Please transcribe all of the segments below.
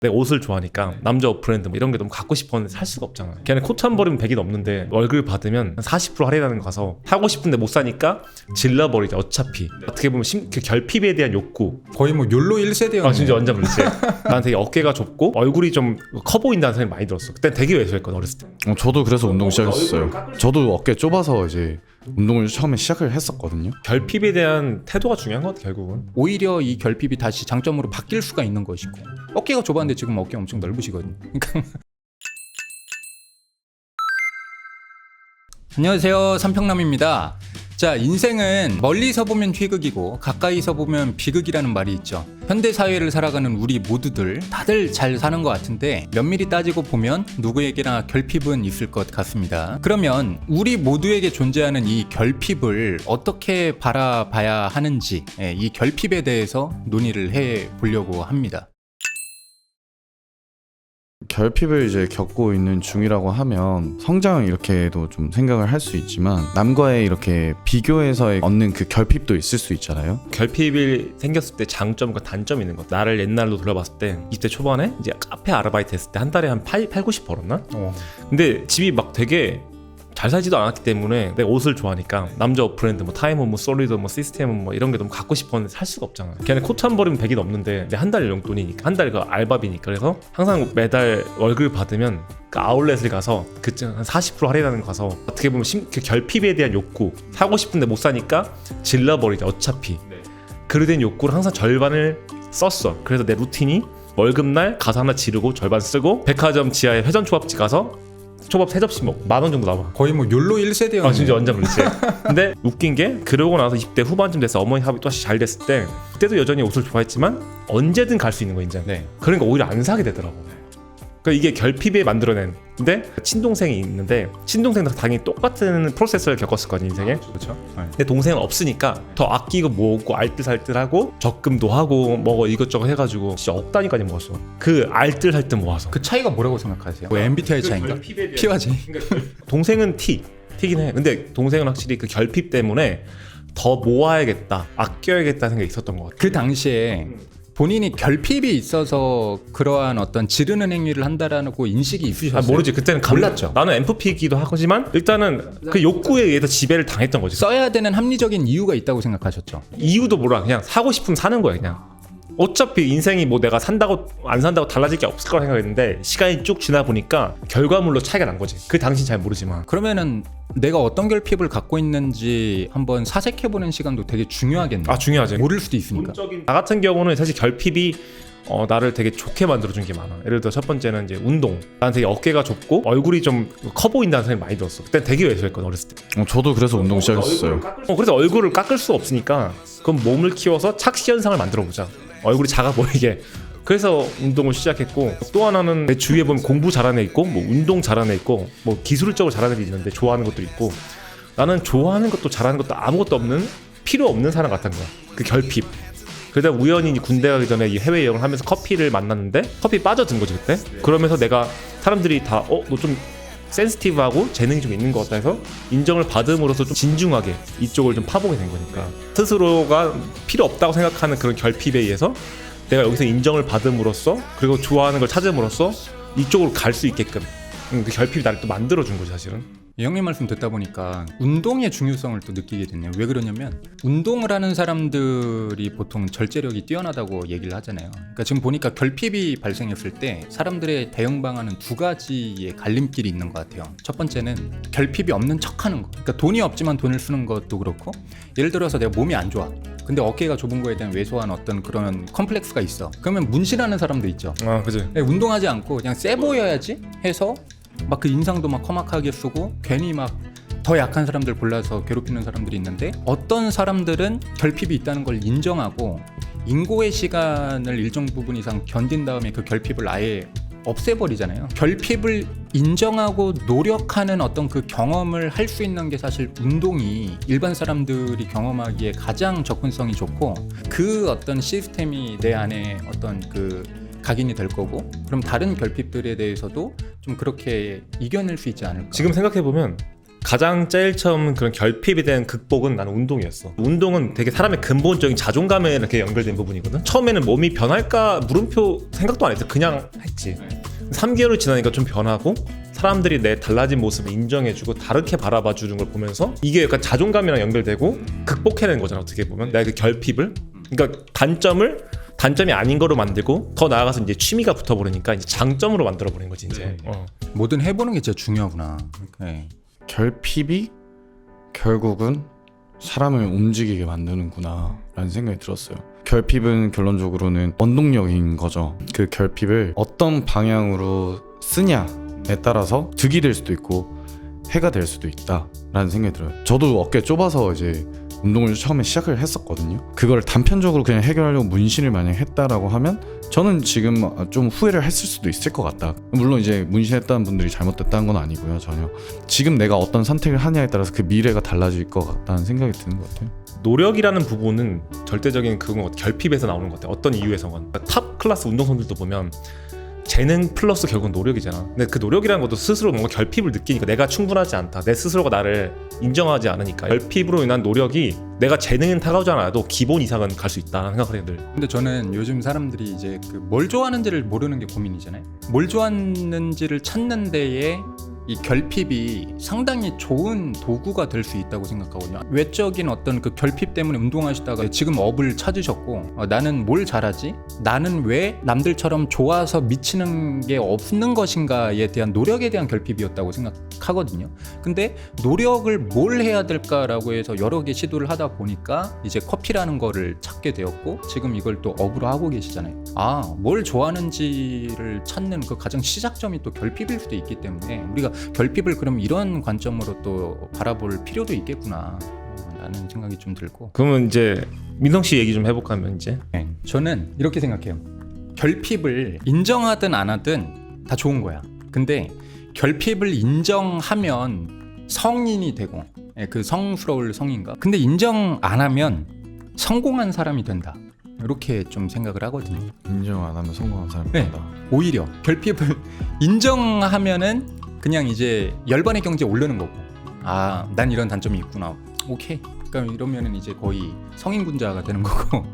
내가 옷을 좋아하니까 남자 옷 브랜드 뭐 이런 게 너무 갖고 싶었는데 살 수가 없잖아. 걔네 코트 한 벌이면 100이 넘는데 월급 받으면 40% 할인하는 거 가서 사고 싶은데 못 사니까 질러버리자. 어차피 어떻게 보면 그 결핍에 대한 욕구. 거의 뭐 욜로 1세대였네. 아 진짜 완전 그렇지. 난 되게 어깨가 좁고 얼굴이 좀 커 보인다는 생각이 많이 들었어. 그때 되게 왜소했거든 어렸을 때. 저도 그래서 운동 시작했어요. 저도 어깨 좁아서 이제 운동을 처음에 시작을 했었거든요. 결핍에 대한 태도가 중요한 것 같아 결국은. 오히려 이 결핍이 다시 장점으로 바뀔 수가 있는 것이고, 어깨가 좁았는데 지금 어깨 엄청 넓으시거든요. 그러니까 안녕하세요, 삼평남입니다. 자, 인생은 멀리서 보면 희극이고 가까이서 보면 비극이라는 말이 있죠. 현대 사회를 살아가는 우리 모두들 다들 잘 사는 것 같은데 면밀히 따지고 보면 누구에게나 결핍은 있을 것 같습니다. 그러면 우리 모두에게 존재하는 이 결핍을 어떻게 바라봐야 하는지, 이 결핍에 대해서 논의를 해 보려고 합니다. 결핍을 이제 겪고 있는 중이라고 하면 성장을 이렇게도 좀 생각을 할 수 있지만 남과의 이렇게 비교해서 얻는 그 결핍도 있을 수 있잖아요. 결핍이 생겼을 때 장점과 단점이 있는 것. 나를 옛날로 돌아봤을 때 20대 초반에 이제 카페 아르바이트 했을 때 한 달에 한 90 벌었나? 근데 집이 막 되게 잘 살지도 않았기 때문에 내가 옷을 좋아하니까 남자 옷 브랜드 뭐 타임온 뭐 솔리드 뭐 시스템 뭐 이런 게 너무 갖고 싶었는데 살 수가 없잖아. 걔네 코트 한 벌이면 100이 넘는데 내 한 달 용돈이니까 한 달 그 알바비니까. 그래서 항상 매달 월급 받으면 그 아울렛을 가서 한 40% 할인하는 거 가서 어떻게 보면 그 결핍에 대한 욕구. 사고 싶은데 못 사니까 질러버리자. 어차피 그로 된 욕구를 항상 절반을 썼어. 그래서 내 루틴이 월급날 가서 하나 지르고 절반 쓰고 백화점 지하에 회전 초밥집 가서 초밥 3접시 먹고 10,000원 정도 나와. 거의 뭐 욜로 1세대였네. 아 진짜 완전 그렇지. 근데 웃긴 게 그러고 나서 20대 후반쯤 돼서 어머니 합이 또 다시 잘 됐을 때 그때도 여전히 옷을 좋아했지만 언제든 갈 수 있는 거 이제. 네. 그러니까 오히려 안 사게 되더라고. 그러니까 이게 결핍에 만들어낸. 근데 친동생이 있는데 친동생도 당연히 똑같은 프로세스를 겪었을거든 인생에. 그렇죠. 내 동생은 없으니까 더 아끼고 모으고 알뜰살뜰하고 적금도 하고 뭐 이것저것 해가지고 진짜 억 단위까지 모았어. 그 알뜰살뜰 모아서. 그 차이가 뭐라고 생각하세요? 뭐 MBTI 차이인가? P와지. 동생은 T긴 해. 근데 동생은 확실히 그 결핍 때문에 더 모아야겠다, 아껴야겠다 생각이 있었던 것 같아. 그 당시에 본인이 결핍이 있어서 그러한 어떤 지르는 행위를 한다라고 인식이 있으셨어요? 모르지. 그때는 몰랐죠. 나는 MFP이기도 하지만 일단은 그 욕구에 의해서 지배를 당했던 거지. 써야 되는 합리적인 이유가 있다고 생각하셨죠? 이유도 몰라. 그냥 사고 싶으면 사는 거야 그냥. 어차피 인생이 뭐 내가 산다고 안 산다고 달라질 게 없을 거라 생각했는데 시간이 쭉 지나 보니까 결과물로 차이가 난 거지. 그 당시 잘 모르지만. 그러면은 내가 어떤 결핍을 갖고 있는지 한번 사색해보는 시간도 되게 중요하겠네. 아 중요하지. 모를 수도 있으니까. 나 같은 경우는 사실 결핍이 나를 되게 좋게 만들어준 게 많아. 예를 들어 첫 번째는 이제 운동. 난 되게 어깨가 좁고 얼굴이 좀 커 보인다는 생각이 많이 들었어. 그때 되게 왜소했거든 어렸을 때. 저도 그래서 운동 시작했어요. 그래서 얼굴을 깎을 수 없으니까 그럼 몸을 키워서 착시 현상을 만들어보자. 얼굴이 작아 보이게. 그래서 운동을 시작했고, 또 하나는 내 주위에 보면 공부 잘하는 애 있고 뭐 운동 잘하는 애 있고 뭐 기술적으로 잘하는 애도 있는데 좋아하는 것도 있고, 나는 좋아하는 것도 잘하는 것도 아무것도 없는 필요 없는 사람 같은 거야. 그 결핍. 그러다 우연히 군대 가기 전에 이 해외여행을 하면서 커피를 만났는데 커피 빠져든 거지 그때. 그러면서 내가 사람들이 다 너 좀 센시티브하고 재능이 좀 있는 것 같다 해서 인정을 받음으로써 좀 진중하게 이쪽을 좀 파보게 된 거니까. 스스로가 필요 없다고 생각하는 그런 결핍에 의해서 내가 여기서 인정을 받음으로써 그리고 좋아하는 걸 찾음으로써 이쪽으로 갈 수 있게끔 그 결핍이 나를 또 만들어준 거지 사실은. 형님 말씀 듣다 보니까 운동의 중요성을 또 느끼게 됐네요. 왜 그러냐면 운동을 하는 사람들이 보통 절제력이 뛰어나다고 얘기를 하잖아요. 그러니까 지금 보니까 결핍이 발생했을 때 사람들의 대응 방안은 두 가지의 갈림길이 있는 것 같아요. 첫 번째는 결핍이 없는 척하는 거. 그러니까 돈이 없지만 돈을 쓰는 것도 그렇고, 예를 들어서 내가 몸이 안 좋아. 근데 어깨가 좁은 거에 대한 왜소한 어떤 그런 컴플렉스가 있어. 그러면 문신하는 사람도 있죠. 아 그지. 운동하지 않고 그냥 세 보여야지 해서 막 그 인상도 막 험악하게 쓰고 괜히 막 더 약한 사람들 골라서 괴롭히는 사람들이 있는데, 어떤 사람들은 결핍이 있다는 걸 인정하고 인고의 시간을 일정 부분 이상 견딘 다음에 그 결핍을 아예 없애버리잖아요. 결핍을 인정하고 노력하는 어떤 그 경험을 할 수 있는 게 사실 운동이 일반 사람들이 경험하기에 가장 접근성이 좋고, 그 어떤 시스템이 내 안에 어떤 그 각인이 될 거고, 그럼 다른 결핍들에 대해서도 좀 그렇게 이겨낼 수 있지 않을까. 지금 생각해보면 가장 제일 처음 그런 결핍에 대한 극복은 나는 운동이었어. 운동은 되게 사람의 근본적인 자존감에 이렇게 연결된 부분이거든. 처음에는 몸이 변할까 물음표 생각도 안 했어. 그냥 했지. 3개월이 지나니까 좀 변하고 사람들이 내 달라진 모습을 인정해주고 다르게 바라봐 주는 걸 보면서 이게 약간 자존감이랑 연결되고 극복해낸 거잖아. 어떻게 보면 내가 그 결핍을, 그러니까 단점이 아닌 거로 만들고 더 나아가서 이제 취미가 붙어버리니까 이제 장점으로 만들어버린 거지 이제. 뭐든 해보는 게 진짜 중요하구나. 네. 결핍이 결국은 사람을 움직이게 만드는구나 라는 생각이 들었어요. 결핍은 결론적으로는 원동력인 거죠. 그 결핍을 어떤 방향으로 쓰냐에 따라서 득이 될 수도 있고 해가 될 수도 있다 라는 생각이 들어요. 저도 어깨 좁아서 이제 운동을 처음에 시작을 했었거든요. 그걸 단편적으로 그냥 해결하려고 문신을 만약 했다라고 하면 저는 지금 좀 후회를 했을 수도 있을 것 같다. 물론 이제 문신했다는 분들이 잘못됐다는 건 아니고요, 전혀. 지금 내가 어떤 선택을 하냐에 따라서 그 미래가 달라질 것 같다는 생각이 드는 것 같아요. 노력이라는 부분은 절대적인 그건 결핍에서 나오는 것 같아요. 어떤 이유에서건. 탑 클래스 운동선수들도 보면 재능 플러스 결국은 노력이잖아. 근데 그 노력이라는 것도 스스로 뭔가 결핍을 느끼니까 내가 충분하지 않다. 내 스스로가 나를 인정하지 않으니까 결핍으로 인한 노력이 내가 재능은 타가오지 않아도 기본 이상은 갈 수 있다는 생각을 해요 늘. 근데 저는 요즘 사람들이 이제 그 뭘 좋아하는지를 모르는 게 고민이잖아요. 뭘 좋아하는지를 찾는 데에 이 결핍이 상당히 좋은 도구가 될 수 있다고 생각하거든요. 외적인 어떤 그 결핍 때문에 운동하시다가 지금 업을 찾으셨고 나는 뭘 잘하지? 나는 왜 남들처럼 좋아서 미치는 게 없는 것인가에 대한 노력에 대한 결핍이었다고 생각하거든요. 근데 노력을 뭘 해야 될까라고 해서 여러 개 시도를 하다 보니까 이제 커피라는 거를 찾게 되었고 지금 이걸 또 업으로 하고 계시잖아요. 뭘 좋아하는지를 찾는 그 가장 시작점이 또 결핍일 수도 있기 때문에 우리가 결핍을 그럼 이런 관점으로 또 바라볼 필요도 있겠구나 라는 생각이 좀 들고. 그러면 이제 민성 씨 얘기 좀 해볼까 하면 이제 저는 이렇게 생각해요. 결핍을 인정하든 안 하든 다 좋은 거야. 근데 결핍을 인정하면 성인이 되고 그 성스러울 성인가? 근데 인정 안 하면 성공한 사람이 된다. 이렇게 좀 생각을 하거든요. 인정 안 하면 성공한 사람이 네. 된다. 오히려 결핍을 인정하면은 그냥 이제 열반의 경지에 오르는 거고, 난 이런 단점이 있구나. 오케이. 그러니까 이러면은 이제 거의 성인군자가 되는 거고,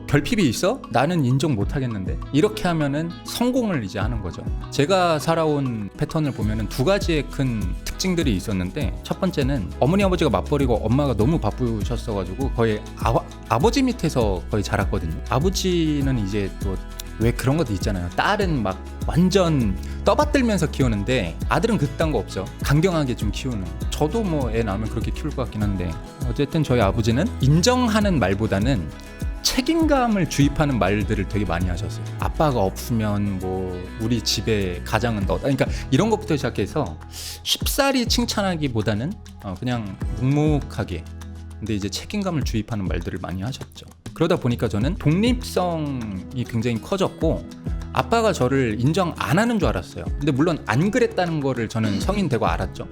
결핍이 있어? 나는 인정 못 하겠는데. 이렇게 하면은 성공을 이제 하는 거죠. 제가 살아온 패턴을 보면은 두 가지의 큰 특징들이 있었는데, 첫 번째는 어머니 아버지가 맞벌이고 엄마가 너무 바쁘셨어가지고 거의 아버지 밑에서 거의 자랐거든요. 아버지는 이제 또 왜 그런 것도 있잖아요. 딸은 막 완전 떠받들면서 키우는데 아들은 그딴 거 없죠. 강경하게 좀 키우는. 저도 뭐 애 낳으면 그렇게 키울 것 같긴 한데 어쨌든 저희 아버지는 인정하는 말보다는 책임감을 주입하는 말들을 되게 많이 하셨어요. 아빠가 없으면 뭐 우리 집에 가장은 너다. 그러니까 이런 것부터 시작해서 쉽사리 칭찬하기보다는 그냥 묵묵하게 근데 이제 책임감을 주입하는 말들을 많이 하셨죠. 그러다 보니까 저는 독립성이 굉장히 커졌고 아빠가 저를 인정 안 하는 줄 알았어요. 근데 물론 안 그랬다는 거를 저는 성인 되고 알았죠.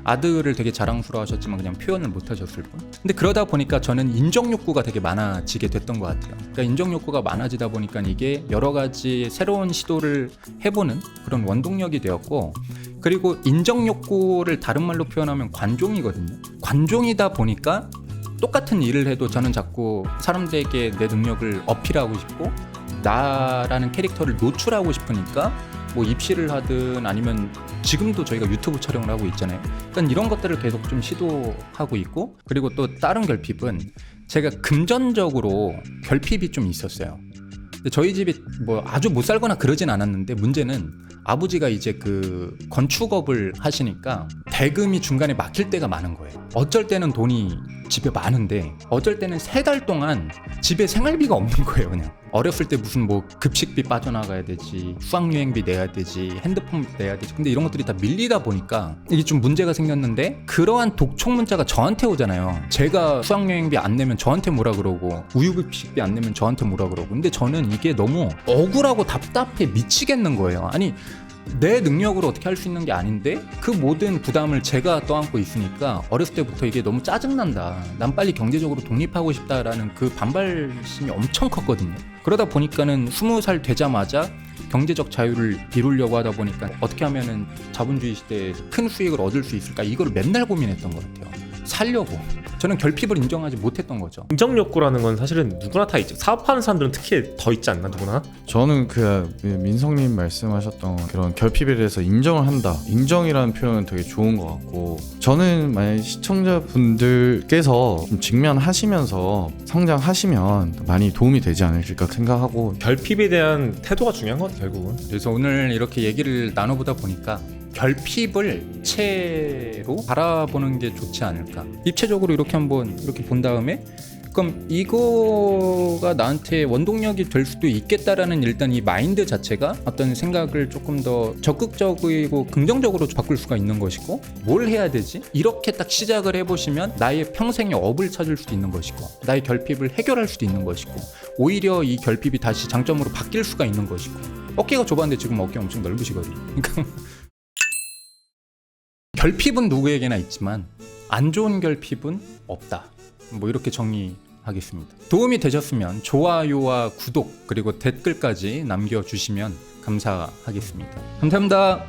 아들을 되게 자랑스러워하셨지만 그냥 표현을 못 하셨을 뿐. 근데 그러다 보니까 저는 인정 욕구가 되게 많아지게 됐던 것 같아요. 그러니까 인정 욕구가 많아지다 보니까 이게 여러 가지 새로운 시도를 해보는 그런 원동력이 되었고, 그리고 인정 욕구를 다른 말로 표현하면 관종이거든요. 관종이다 보니까 똑같은 일을 해도 저는 자꾸 사람들에게 내 능력을 어필하고 싶고 나라는 캐릭터를 노출하고 싶으니까 뭐 입시를 하든 아니면 지금도 저희가 유튜브 촬영을 하고 있잖아요. 그러니까 이런 것들을 계속 좀 시도하고 있고, 그리고 또 다른 결핍은 제가 금전적으로 결핍이 좀 있었어요. 근데 저희 집이 뭐 아주 못 살거나 그러진 않았는데 문제는 아버지가 이제 그 건축업을 하시니까 대금이 중간에 막힐 때가 많은 거예요. 어쩔 때는 돈이 집에 많은데 어쩔 때는 3달 동안 집에 생활비가 없는 거예요. 그냥 어렸을 때 무슨 뭐 급식비 빠져나가야 되지, 수학여행비 내야 되지, 핸드폰 내야 되지. 근데 이런 것들이 다 밀리다 보니까 이게 좀 문제가 생겼는데, 그러한 독촉 문자가 저한테 오잖아요. 제가 수학여행비 안 내면 저한테 뭐라 그러고 우유급식비 안 내면 저한테 뭐라 그러고. 근데 저는 이게 너무 억울하고 답답해 미치겠는 거예요. 아니 내 능력으로 어떻게 할 수 있는 게 아닌데 그 모든 부담을 제가 떠안고 있으니까 어렸을 때부터 이게 너무 짜증난다. 난 빨리 경제적으로 독립하고 싶다라는 그 반발심이 엄청 컸거든요. 그러다 보니까는 20살 되자마자 경제적 자유를 이루려고 하다 보니까 어떻게 하면은 자본주의 시대에 큰 수익을 얻을 수 있을까, 이걸 맨날 고민했던 것 같아요. 살려고. 저는 결핍을 인정하지 못했던 거죠. 인정 욕구라는 건 사실은 누구나 다 있죠. 사업하는 사람들은 특히 더 있지 않나, 누구나? 저는 그 민성님 말씀하셨던 그런 결핍에 대해서 인정을 한다. 인정이라는 표현은 되게 좋은 것 같고, 저는 만약 시청자분들께서 좀 직면하시면서 성장하시면 많이 도움이 되지 않을까 생각하고. 결핍에 대한 태도가 중요한 것 같아요, 결국은. 그래서 오늘 이렇게 얘기를 나눠보다 보니까 결핍을 입체로 바라보는 게 좋지 않을까. 입체적으로 이렇게 한번 이렇게 본 다음에 그럼 이거가 나한테 원동력이 될 수도 있겠다라는 일단 이 마인드 자체가 어떤 생각을 조금 더 적극적이고 긍정적으로 바꿀 수가 있는 것이고, 뭘 해야 되지? 이렇게 딱 시작을 해보시면 나의 평생의 업을 찾을 수도 있는 것이고, 나의 결핍을 해결할 수도 있는 것이고, 오히려 이 결핍이 다시 장점으로 바뀔 수가 있는 것이고. 어깨가 좁았는데 지금 어깨 엄청 넓으시거든요. 그러니까 결핍은 누구에게나 있지만 안 좋은 결핍은 없다. 뭐 이렇게 정리하겠습니다. 도움이 되셨으면 좋아요와 구독 그리고 댓글까지 남겨주시면 감사하겠습니다. 감사합니다.